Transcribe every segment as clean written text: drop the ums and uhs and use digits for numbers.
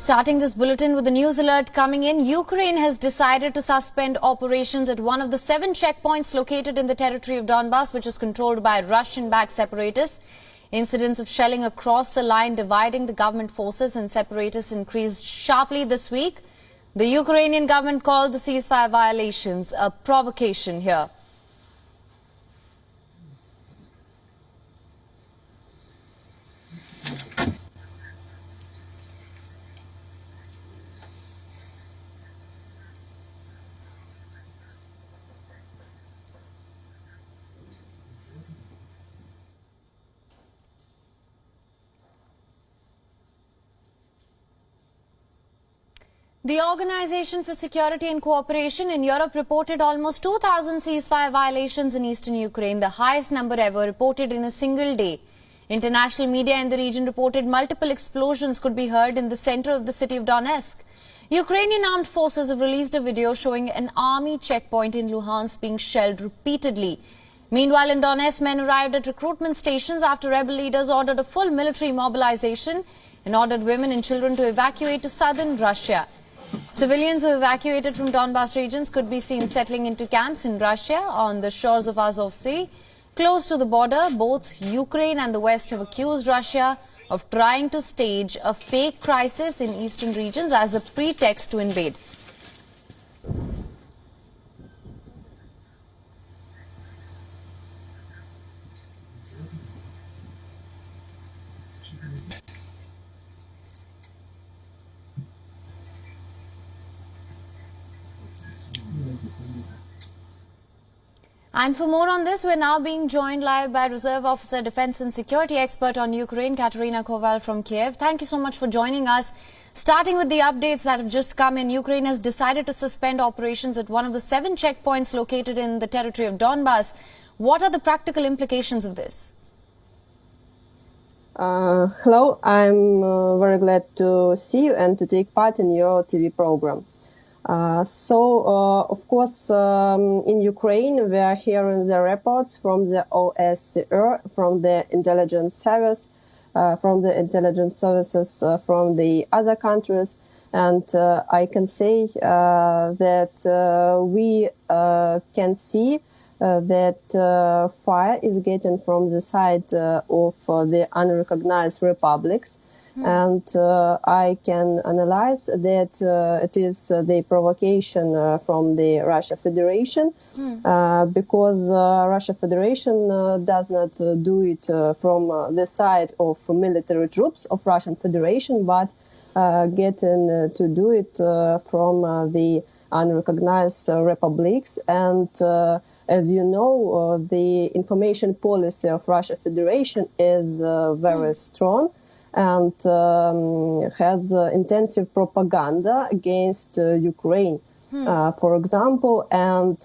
Starting this bulletin with a news alert coming in, Ukraine has decided to suspend operations at one of the 7 checkpoints located in the territory of Donbas, which is controlled by Russian-backed separatists. Incidents of shelling across the line dividing the government forces and separatists increased sharply this week. The Ukrainian government called the ceasefire violations a provocation here. The Organization for Security and Cooperation in Europe reported almost 2,000 ceasefire violations in eastern Ukraine, the highest number ever reported in a single day. International media in the region reported multiple explosions could be heard in the center of the city of Donetsk. Ukrainian armed forces have released a video showing an army checkpoint in Luhansk being shelled repeatedly. Meanwhile, in Donetsk, men arrived at recruitment stations after rebel leaders ordered a full military mobilization and ordered women and children to evacuate to southern Russia. Civilians who evacuated from Donbas regions could be seen settling into camps in Russia on the shores of Azov Sea. Close to the border, both Ukraine and the West have accused Russia of trying to stage a fake crisis in eastern regions as a pretext to invade. And for more on this, we're now being joined live by Reserve Officer, Defense and Security Expert on Ukraine, Katerina Koval from Kiev. Thank you so much for joining us. Starting with the updates that have just come in, Ukraine has decided to suspend operations at one of the 7 checkpoints located in the territory of Donbas. What are the practical implications of this? Hello, I'm very glad to see you and to take part in your TV program. Of course, in Ukraine, we are hearing the reports from the OSCE, from the intelligence service, from the intelligence services from the other countries. And I can say that we can see that fire is getting from the side of the unrecognized republics. And I can analyze that it is the provocation from the Russia Federation because Russia Federation does not do it from the side of military troops of Russian Federation, but getting to do it from the unrecognized republics. And as you know, the information policy of Russia Federation is very strong and has intensive propaganda against Ukraine, for example. And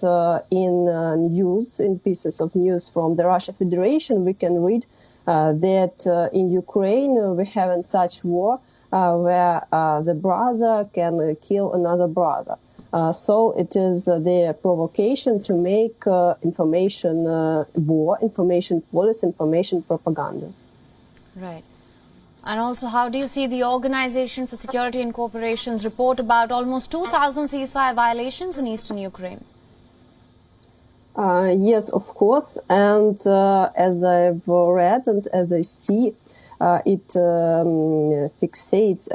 in news, in pieces of news from the Russia Federation, we can read that in Ukraine we have such war where the brother can kill another brother. So it is the provocation to make information war, information policy, information propaganda. Right. And also, how do you see the Organization for Security and Cooperation's report about almost 2,000 ceasefire violations in eastern Ukraine? Yes, of course. And as I've read and as I see, it fixates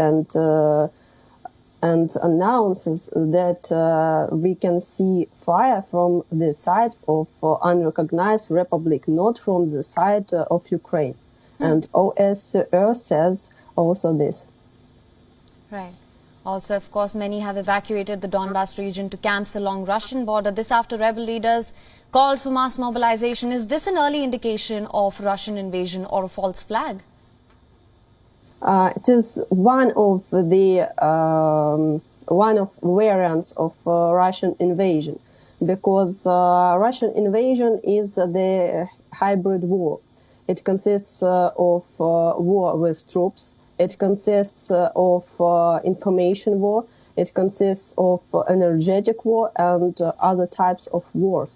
and announces that we can see fire from the side of unrecognized republic, not from the side of Ukraine. And OSCE says also this. Right. Also, of course, many have evacuated the Donbas region to camps along Russian border. This after rebel leaders called for mass mobilization. Is this an early indication of Russian invasion or a false flag? It is one of the variants of Russian invasion, because Russian invasion is the hybrid war. It consists of war with troops. It consists of information war. It consists of energetic war and other types of wars.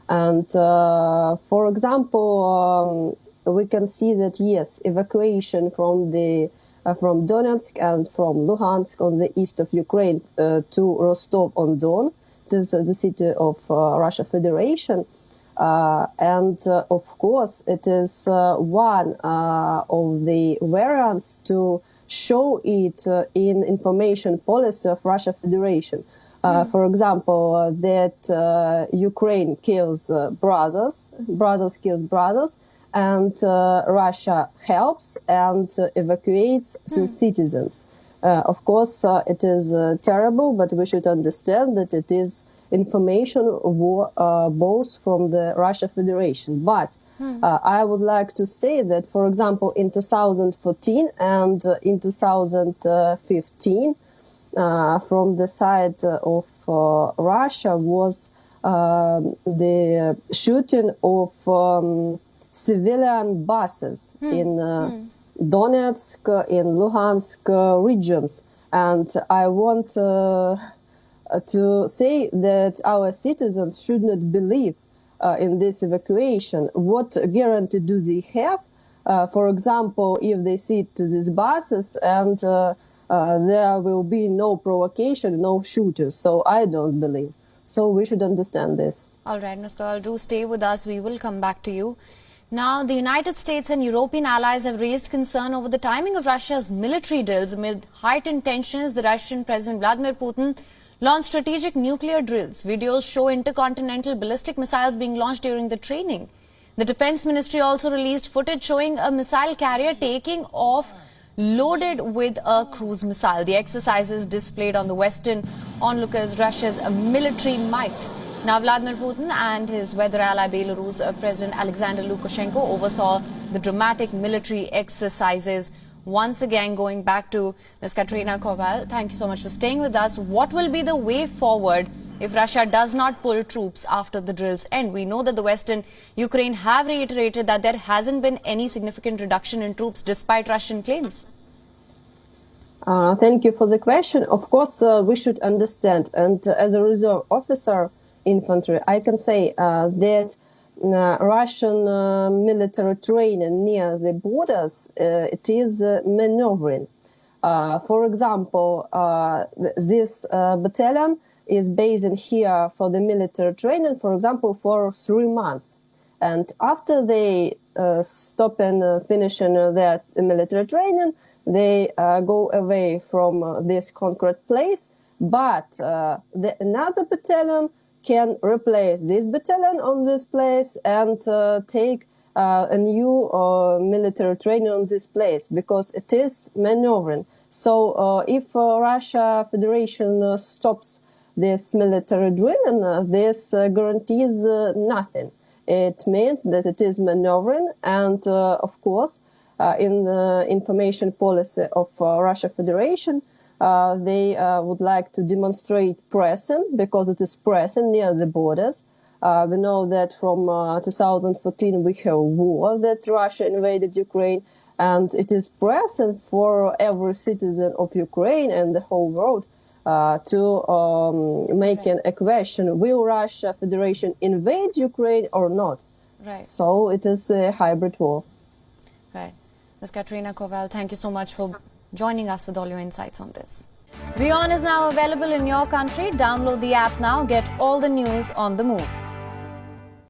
And for example, we can see that, yes, evacuation from the from Donetsk and from Luhansk on the east of Ukraine to Rostov-on-Don. It is the city of Russia Federation. Of course, it is one of the variants to show it in information policy of Russia Federation. For example, that Ukraine kills brothers kills brothers, and Russia helps and evacuates the citizens. Of course, it is terrible, but we should understand that it is information war both from the Russia Federation. But I would like to say that, for example, in 2014 and in 2015, from the side of Russia was the shooting of civilian buses in Donetsk, in Luhansk regions. And I want to say that our citizens should not believe in this evacuation. What guarantee do they have? For example, if they sit to these buses and there will be no provocation, no shooters. So I don't believe. So we should understand this. All right, Ms. Kowal, do stay with us. We will come back to you. Now, the United States and European allies have raised concern over the timing of Russia's military drills. Amid heightened tensions, the Russian President Vladimir Putin launched strategic nuclear drills. Videos show intercontinental ballistic missiles being launched during the training. The Defense Ministry also released footage showing a missile carrier taking off loaded with a cruise missile. The exercises displayed on the Western onlookers Russia's military might. Now, Vladimir Putin and his weather ally Belarus President Alexander Lukashenko oversaw the dramatic military exercises. Once again, going back to Ms. Katerina Kowal, thank you so much for staying with us. What will be the way forward if Russia does not pull troops after the drills end? We know that the Western Ukraine have reiterated that there hasn't been any significant reduction in troops despite Russian claims. Thank you for the question. Of course, we should understand, and as a reserve officer, infantry, I can say that Russian military training near the borders, it is maneuvering. For example, this battalion is based in here for the military training, for example, for 3 months. And after they stop and finishing their military training, they go away from this concrete place. But another battalion can replace this battalion on this place and take a new military training on this place, because it is maneuvering. So if Russia Federation stops this military drilling, this guarantees nothing. It means that it is maneuvering, and of course, in the information policy of Russia Federation, they would like to demonstrate pressing, because it is pressing near the borders. We know that from 2014 we have war, that Russia invaded Ukraine, and it is pressing for every citizen of Ukraine and the whole world to make a question: will Russia Federation invade Ukraine or not? Right. So it is a hybrid war. Right. Ms. Katerina Kowal, thank you so much for joining us with all your insights on this. WION is now available in your country. Download the app now. Get all the news on the move.